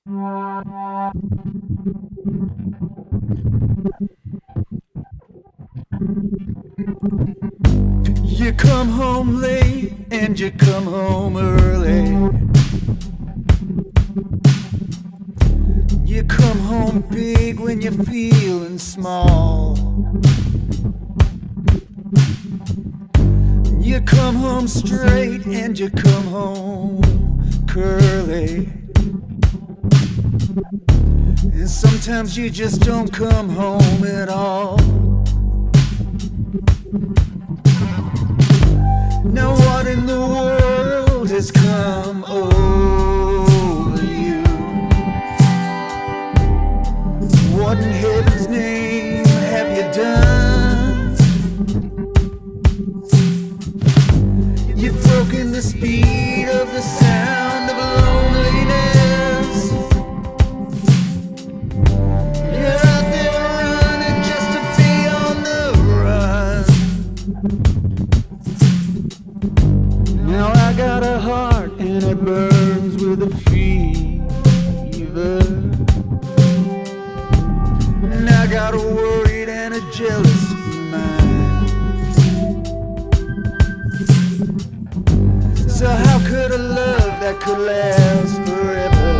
You come home late and you come home early. You come home big when you're feeling small. You come home straight and you come home curly. And sometimes you just don't come home at all. Now what in the world has come over you? What in heaven's name have you done? You've broken the speed of the sound of loneliness. You're out there running just to be on the run. Now I got a heart and it burns with a fever. And I got a worried and a jealous mind. So how could a love that could last forever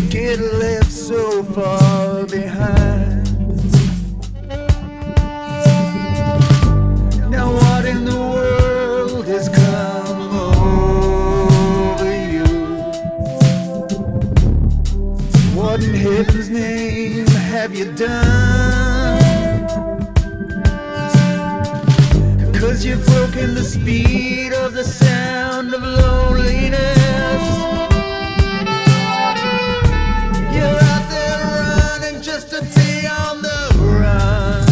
get left so far behind? Now what in the world has come over you? What in heaven's name have you done? 'Cause you've broken the speed of the sound of loneliness. You're out there running just to be on the run.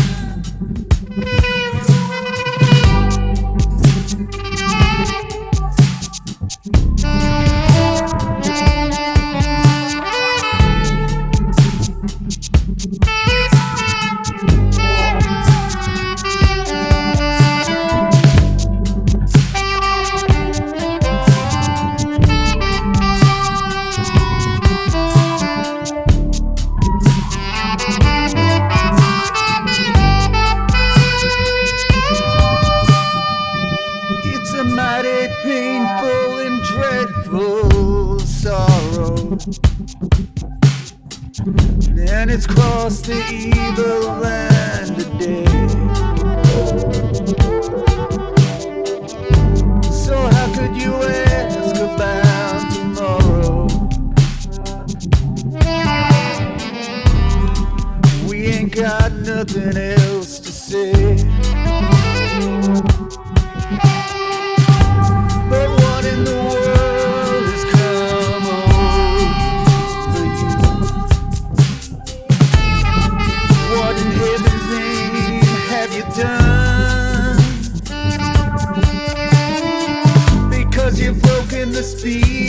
It's a mighty painful and dreadful sorrow, and it's crossed the evil land today. So how could you ask about tomorrow? We ain't got nothing else to say. But what in the world has come over you? What in heaven's name have you done? Because you've broken the speed